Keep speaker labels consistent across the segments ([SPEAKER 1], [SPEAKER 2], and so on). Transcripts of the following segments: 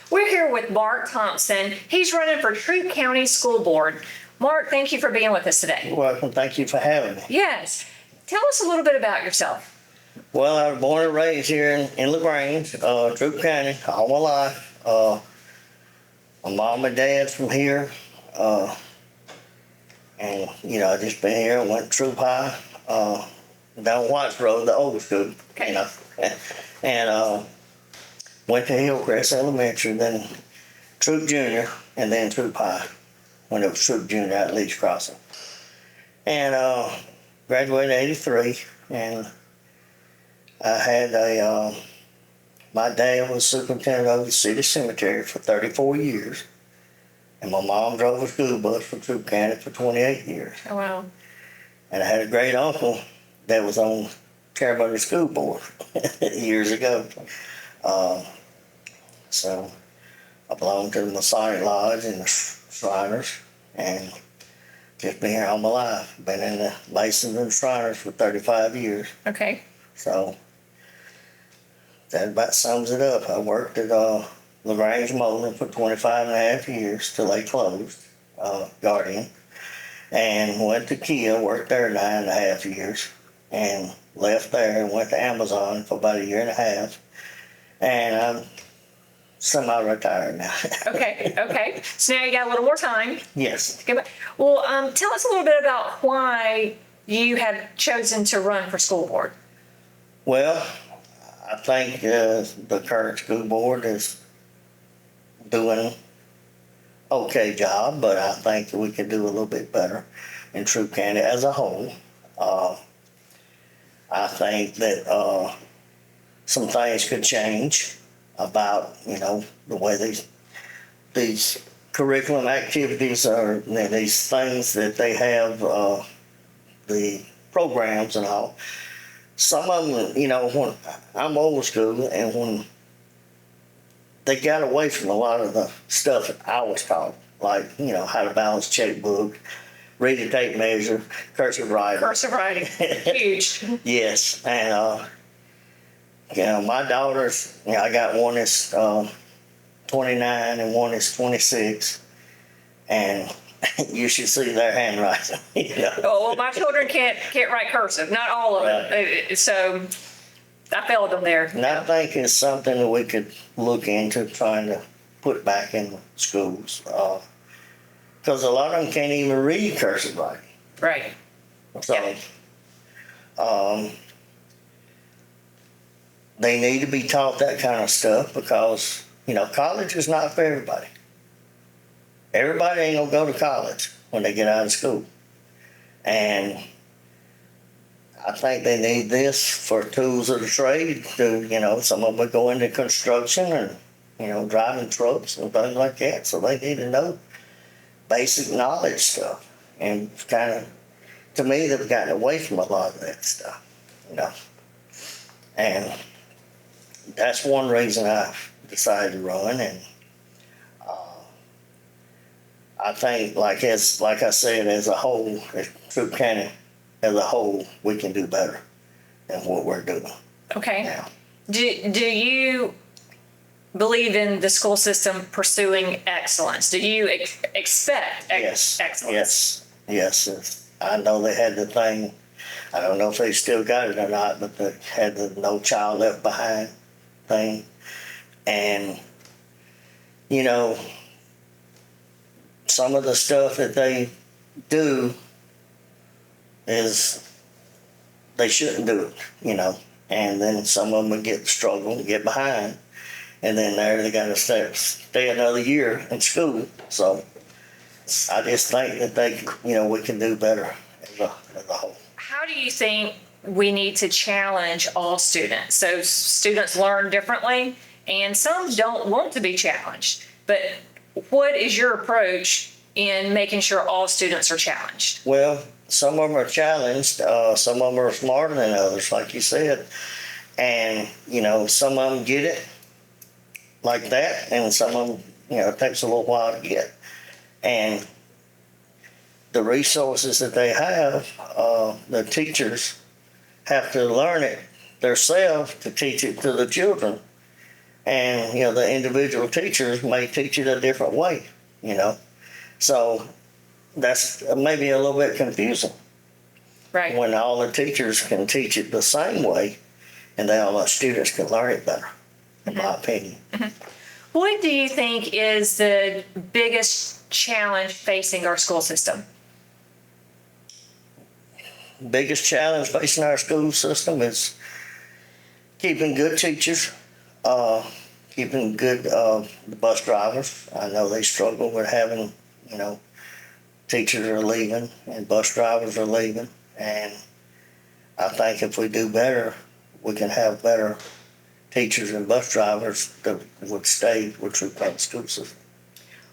[SPEAKER 1] We're here with Mark Thompson. He's running for Troup County School Board. Mark, thank you for being with us today.
[SPEAKER 2] You're welcome. Thank you for having me.
[SPEAKER 1] Yes. Tell us a little bit about yourself.
[SPEAKER 2] Well, I was born and raised here in LaGrange, Troup County, all my life. My mom and dad's from here. And, I just been here. Went to Troup High, down White's Road, the old school,
[SPEAKER 1] Okay.
[SPEAKER 2] And went to Hillcrest Elementary, then Troup Junior, and then Troup High, when it was Troup Junior at Leach Crossing. And graduated in '83, and I had my dad was superintendent of the city cemetery for 34 years, and my mom drove a school bus for Troup County for 28 years.
[SPEAKER 1] Oh, wow.
[SPEAKER 2] And I had a great uncle that was on chairman of the school board years ago. So I belong to the Masonic Lodge and the Shriners, and just been here all my life. Been in the Masons and Shriners for 35 years.
[SPEAKER 1] Okay.
[SPEAKER 2] So that about sums it up. I worked at LaGrange Molding for 25 and a half years till they closed, Guardian. And went to Kia, worked there 9.5 years, and left there and went to Amazon for about 1.5 years. And I'm semi-retired now.
[SPEAKER 1] Okay. So now you got a little more time.
[SPEAKER 2] Yes.
[SPEAKER 1] Well, tell us a little bit about why you have chosen to run for school board.
[SPEAKER 2] Well, I think the current school board is doing okay job, but I think we could do a little bit better in Troup County as a whole. I think that some things could change about the way these curriculum activities are, these things that they have, the programs and all. Some of them, when I'm old school, and when they got away from a lot of the stuff that I was taught, like, how to balance checkbook, read the tape measure, cursive writing.
[SPEAKER 1] Cursive writing, huge.
[SPEAKER 2] Yes, and my daughters, I got one that's 29 and one that's 26, and you should see their handwriting.
[SPEAKER 1] Oh, well, my children can't write cursive, not all of it. So I failed them there.
[SPEAKER 2] And I think it's something that we could look into trying to put back in schools, because a lot of them can't even read cursive writing.
[SPEAKER 1] Right.
[SPEAKER 2] So, they need to be taught that kind of stuff, because college is not for everybody. Everybody ain't gonna go to college when they get out of school, and I think they need this for tools of the trade. Some of them go into construction and driving trucks and things like that. So they need to know basic knowledge stuff. And kind of, to me, they've gotten away from a lot of that stuff. And that's one reason I decided to run. And I think, like I said, as a whole, as Troup County as a whole, we can do better than what we're doing.
[SPEAKER 1] Okay.
[SPEAKER 2] Now.
[SPEAKER 1] Do you believe in the school system pursuing excellence? Do you expect excellence?
[SPEAKER 2] Yes. I know they had the thing, I don't know if they still got it or not, but they had the No Child Left Behind thing. And, some of the stuff that they do is they shouldn't do it, and then some of them get struggle, get behind, and then they got to stay another year in school. So I just think that we can do better as a whole.
[SPEAKER 1] How do you think we need to challenge all students? So students learn differently, and some don't want to be challenged, but what is your approach in making sure all students are challenged?
[SPEAKER 2] Well, some of them are challenged. Some of them are smarter than others, like you said. And, some of them get it like that, and some of them, it takes a little while to get. And the resources that they have, the teachers have to learn it themselves to teach it to the children. and the individual teachers may teach it a different way. So that's maybe a little bit confusing
[SPEAKER 1] Right.
[SPEAKER 2] when all the teachers can teach it the same way, and then all the students can learn it better, in my opinion.
[SPEAKER 1] What do you think is the biggest challenge facing our school system?
[SPEAKER 2] Biggest challenge facing our school system is keeping good teachers, keeping good bus drivers. I know they struggle with having, teachers are leaving and bus drivers are leaving. And I think if we do better, we can have better teachers and bus drivers that would stay with Troup Public School System.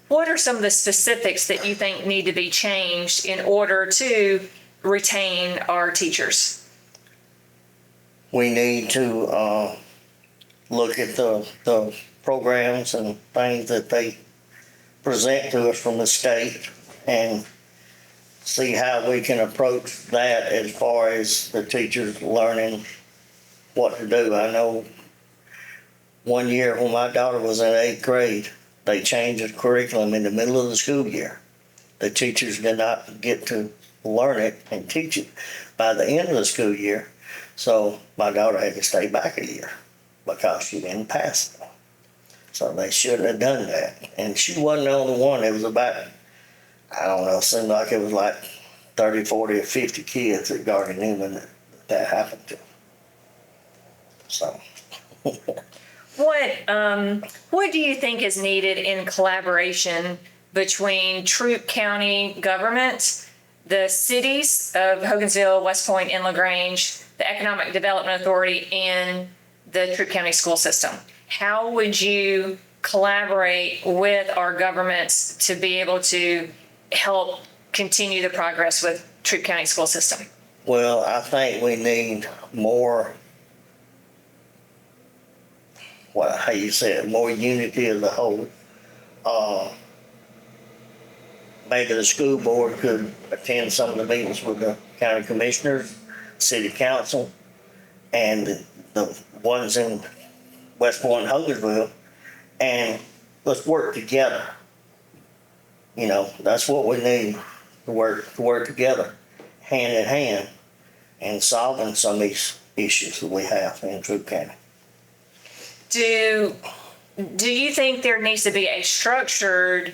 [SPEAKER 1] What are some of the specifics that you think need to be changed in order to retain our teachers?
[SPEAKER 2] We need to look at the programs and things that they present to us from the state and see how we can approach that as far as the teachers learning what to do. I know one year when my daughter was in 8th grade, they changed the curriculum in the middle of the school year. The teachers did not get to learn it and teach it by the end of the school year. So my daughter had to stay back a year because she didn't pass it. So they shouldn't have done that. And she wasn't the only one. It was about, I don't know, it seemed like it was like 30, 40, or 50 kids at Garden Newman that happened to. So.
[SPEAKER 1] What do you think is needed in collaboration between Troup County government, the cities of Hogansville, West Point, and LaGrange, the Economic Development Authority, and the Troup County school system? How would you collaborate with our governments to be able to help continue the progress with Troup County school system?
[SPEAKER 2] Well, I think we need more, how you say it, more unity as a whole. Maybe the school board could attend some of the meetings with the county commissioners, city council, and the ones in West Point and Hogansville, and let's work together. That's what we need, to work together, hand in hand, and solving some of these issues that we have in Troup County.
[SPEAKER 1] Do you think there needs to be a structured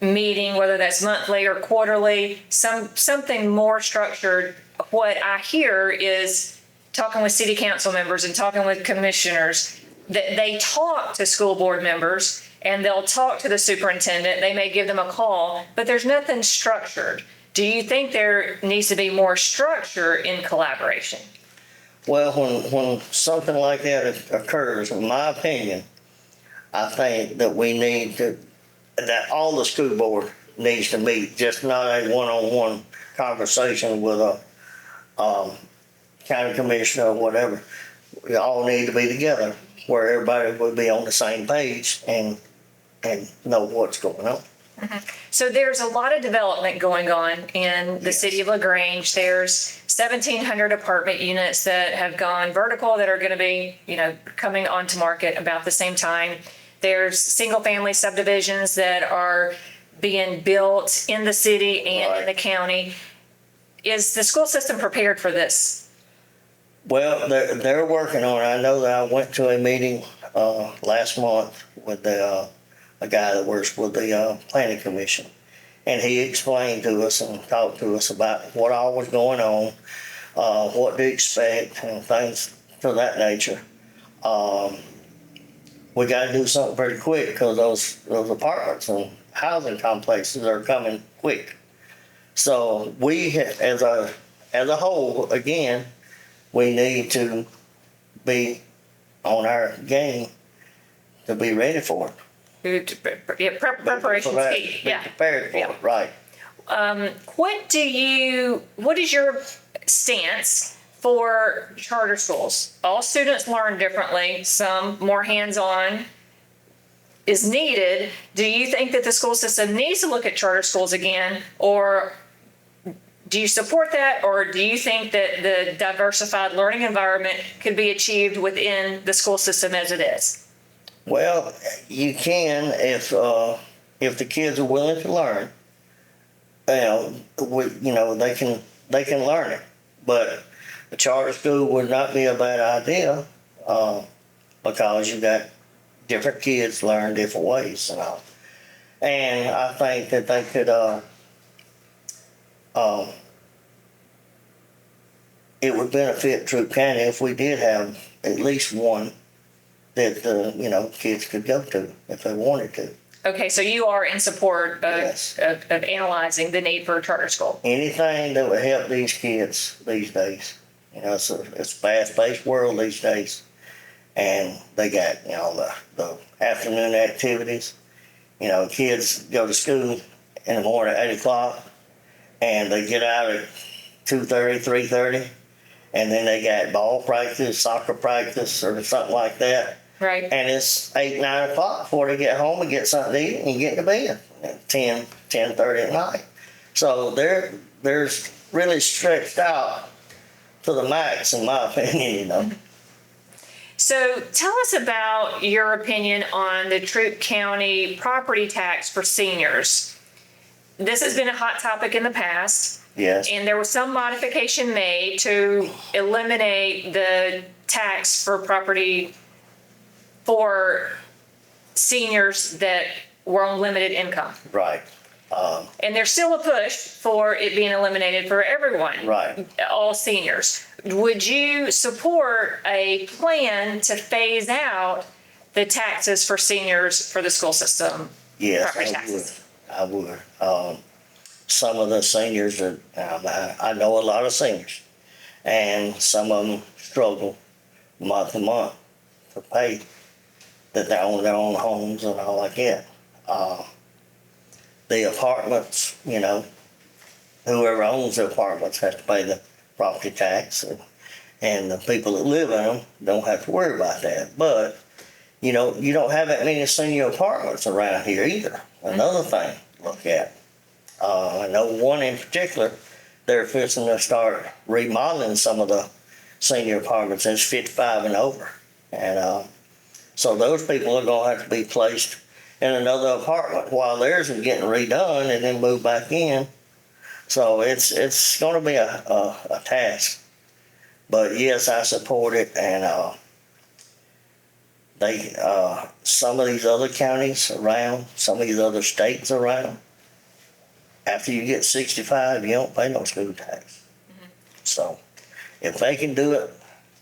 [SPEAKER 1] meeting, whether that's monthly or quarterly, something more structured? What I hear is talking with city council members and talking with commissioners that they talk to school board members and they'll talk to the superintendent. They may give them a call, but there's nothing structured. Do you think there needs to be more structure in collaboration?
[SPEAKER 2] Well, when something like that occurs, in my opinion, I think that that all the school board needs to meet, just not a one-on-one conversation with a county commissioner or whatever. We all need to be together where everybody will be on the same page and know what's going on.
[SPEAKER 1] So there's a lot of development going on in the city of LaGrange. There's 1,700 apartment units that have gone vertical that are going to be, coming onto market about the same time. There's single family subdivisions that are being built in the city and in the county. Is the school system prepared for this?
[SPEAKER 2] Well, they're working on it. I know that I went to a meeting last month with a guy that works with the planning commission, and he explained to us and talked to us about what all was going on, what to expect, and things of that nature. We got to do something pretty quick because those apartments and housing complexes are coming quick. So we, as a whole, again, we need to be on our game to be ready for it.
[SPEAKER 1] Preparation's key.
[SPEAKER 2] Be prepared for it, right.
[SPEAKER 1] What is your stance for charter schools? All students learn differently, some more hands-on is needed. Do you think that the school system needs to look at charter schools again, or do you support that, or do you think that the diversified learning environment could be achieved within the school system as it is?
[SPEAKER 2] Well, you can if the kids are willing to learn. They can learn it, but a charter school would not be a bad idea because you got different kids learn different ways and all. And I think that they could. It would benefit Troup County if we did have at least one that kids could go to if they wanted to.
[SPEAKER 1] Okay, so you are in support of,
[SPEAKER 2] Yes.
[SPEAKER 1] of analyzing the need for a charter school.
[SPEAKER 2] Anything that would help these kids these days. It's a fast-paced world these days, and they got the afternoon activities. Kids go to school in the morning at 8 o'clock, and they get out at 2:30, 3:30, and then they got ball practice, soccer practice, or something like that.
[SPEAKER 1] Right.
[SPEAKER 2] And it's 8, 9 o'clock before they get home and get something to eat and get to bed at 10:30 at night. So they're really stretched out to the max, in my opinion.
[SPEAKER 1] So tell us about your opinion on the Troup County property tax for seniors. This has been a hot topic in the past.
[SPEAKER 2] Yes.
[SPEAKER 1] And there was some modification made to eliminate the tax for property for seniors that were on limited income.
[SPEAKER 2] Right.
[SPEAKER 1] And there's still a push for it being eliminated for everyone.
[SPEAKER 2] Right.
[SPEAKER 1] All seniors. Would you support a plan to phase out the taxes for seniors for the school system?
[SPEAKER 2] Yes,
[SPEAKER 1] Property taxes.
[SPEAKER 2] I would. Some of the seniors that I know a lot of seniors, and some of them struggle month to month to pay that they own their own homes and all like that. The apartments, whoever owns the apartments has to pay the property tax, and the people that live in them don't have to worry about that. But you don't have that many senior apartments around here either. Another thing to look at. I know one in particular, they're fixing to start remodeling some of the senior apartments. It's 55 and over. And so those people are going to have to be placed in another apartment while theirs is getting redone and then moved back in. So it's going to be a task. But yes, I support it. And some of these other counties around, some of these other states around, after you get 65, you don't pay no school tax. Mm-hmm. So if they can do it,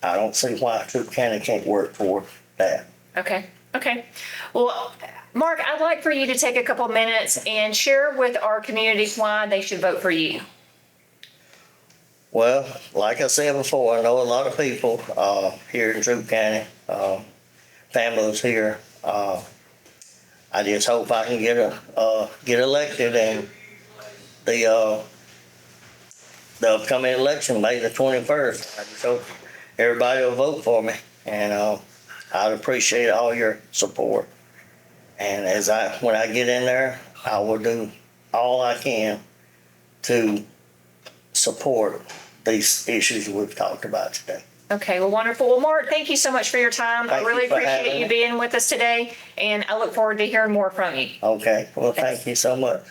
[SPEAKER 2] I don't see why Troup County can't work for that.
[SPEAKER 1] Okay. Well, Mark, I'd like for you to take a couple minutes and share with our community why they should vote for you.
[SPEAKER 2] Well, like I said before, I know a lot of people here in Troup County, families here. I just hope I can get elected, and the upcoming election, May the 21st. I just hope everybody will vote for me, and I'd appreciate all your support. And when I get in there, I will do all I can to support these issues we've talked about today.
[SPEAKER 1] Okay, well, wonderful. Well, Mark, thank you so much for your time. I really appreciate you being with us today, and I look forward to hearing more from you.
[SPEAKER 2] Okay, well, thank you so much.